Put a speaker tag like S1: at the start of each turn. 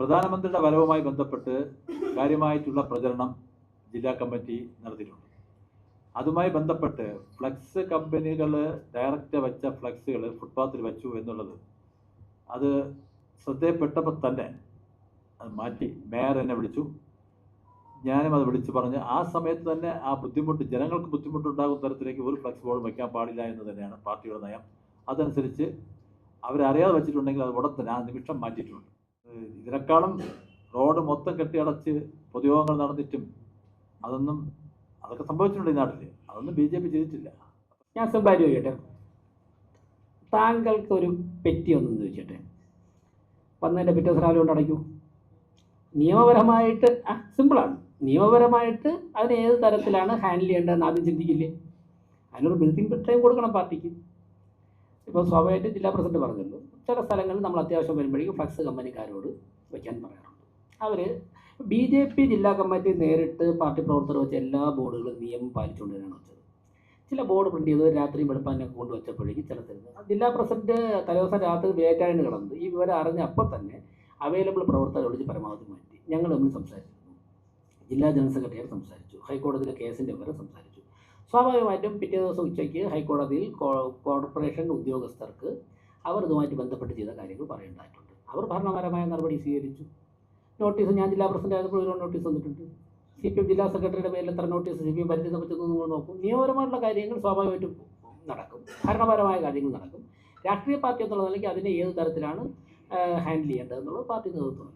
S1: പ്രധാനമന്ത്രിയുടെ വരവുമായി ബന്ധപ്പെട്ട് കാര്യമായിട്ടുള്ള പ്രചരണം ജില്ലാ കമ്മിറ്റി നടത്തിയിട്ടുണ്ട്. അതുമായി ബന്ധപ്പെട്ട് ഫ്ലക്സ് കമ്പനികൾ ഡയറക്റ്റ് വെച്ച ഫ്ലക്സുകൾ ഫുട്പാത്തിൽ വെച്ചു എന്നുള്ളത് അത് ശ്രദ്ധയപ്പെട്ടപ്പോൾ തന്നെ അത് മാറ്റി മേയർ എന്നെ വിളിച്ചു. ഞാനും അത് വിളിച്ചു പറഞ്ഞ് ആ സമയത്ത് തന്നെ ആ ബുദ്ധിമുട്ട് ജനങ്ങൾക്ക് ബുദ്ധിമുട്ടുണ്ടാകുന്ന തരത്തിലേക്ക് ഒരു ഫ്ലക്സ് ബോർഡ് വയ്ക്കാൻ പാടില്ല എന്ന് തന്നെയാണ് പാർട്ടിയുടെ നയം. അതനുസരിച്ച് അവരറിയാതെ വെച്ചിട്ടുണ്ടെങ്കിൽ അത് ഉടൻ തന്നെ ആ നിമിഷം മാറ്റിയിട്ടുണ്ട്. ഇതിനേക്കാളും റോഡ് മൊത്തം കെട്ടിയടച്ച് പൊതുയോഗങ്ങൾ നടന്നിട്ടും അതൊക്കെ സംഭവിച്ചിട്ടുണ്ട് ഈ നാട്ടിൽ. അതൊന്നും BJP ചെയ്തിട്ടില്ല.
S2: ഞാൻ സിമ്പാറ്റി ചോദിക്കട്ടെ, താങ്കൾക്കൊരു പെറ്റി ഒന്നും ചോദിച്ചട്ടെ, വന്നതിൻ്റെ പിറ്റേ ദിവസം രാവിലെ കൊണ്ട് അടയ്ക്കൂ? നിയമപരമായിട്ട് സിമ്പിളാണ്. നിയമപരമായിട്ട് അതിന് ഏത് തരത്തിലാണ് ഹാൻഡിൽ ചെയ്യേണ്ടതെന്ന് ആദ്യം ചിന്തിക്കില്ലേ? അതിനൊരു ബിൽഡിംഗ് ടൈം കൊടുക്കണം പാർട്ടിക്ക്. ഇപ്പോൾ സ്വാഭാവികമായിട്ട് ജില്ലാ പ്രസിഡന്റ് പറഞ്ഞല്ലോ, ചില സ്ഥലങ്ങളിൽ നമ്മൾ അത്യാവശ്യം വരുമ്പോഴേക്കും ഫ്ലക്സ് കമ്പനിക്കാരോട് വയ്ക്കാൻ പറയാറുണ്ട്. അവർ BJP ജില്ലാ കമ്മിറ്റി നേരിട്ട് പാർട്ടി പ്രവർത്തകർ വെച്ച എല്ലാ ബോർഡുകളും നിയമം പാലിച്ചുകൊണ്ട് തന്നെയാണ് വെച്ചത്. ചില ബോർഡ് പ്രിന്റ് ചെയ്ത് രാത്രിയും വെളുപ്പാനൊക്കെ കൊണ്ടുവച്ചപ്പോഴേക്കും ചില സ്ഥലത്ത് ജില്ലാ പ്രസിഡന്റ് തലേദിവസം രാത്രി വേറ്റായിട്ട് കിടന്നത് ഈ വിവരം അറിഞ്ഞ അപ്പം തന്നെ അവൈലബിൾ പ്രവർത്തകരെ വിളിച്ച് പരമാവധി മാറ്റി. ഞങ്ങൾ തമ്മിൽ സംസാരിച്ചിരുന്നു, ജില്ലാ ജനറൽ സെക്രട്ടറിയോട് സംസാരിച്ചു, ഹൈക്കോടതിയിലെ കേസിൻ്റെ വിവരം സംസാരിച്ചു. സ്വാഭാവികമായിട്ടും പിറ്റേ ദിവസം ഉച്ചയ്ക്ക് ഹൈക്കോടതിയിൽ കോർപ്പറേഷൻ ഉദ്യോഗസ്ഥർക്ക് അവർ ഇതുമായിട്ട് ബന്ധപ്പെട്ട് ചെയ്ത കാര്യങ്ങൾ പറയേണ്ടതായിട്ടുണ്ട്. അവർ ഭരണപരമായ നടപടി സ്വീകരിച്ചു. നോട്ടീസ് ഞാൻ ജില്ലാ പ്രസിഡന്റ് ആയപ്പോൾ ഒരു നോട്ടീസ് വന്നിട്ടുണ്ട്. CPM ജില്ലാ സെക്രട്ടറിയുടെ പേരിൽ എത്ര നോട്ടീസ് CPM പരിധിയെ പറ്റുന്നു നിങ്ങൾ നോക്കും. നിയമപരമായിട്ടുള്ള കാര്യങ്ങൾ സ്വാഭാവികമായിട്ടും നടക്കും, ഭരണപരമായ കാര്യങ്ങൾ നടക്കും. രാഷ്ട്രീയ പാർട്ടി എന്നുള്ള നിലയ്ക്ക് അതിനെ ഏത് തരത്തിലാണ് ഹാൻഡിൽ ചെയ്യേണ്ടതെന്നുള്ളത് പാർട്ടി നേതൃത്വം.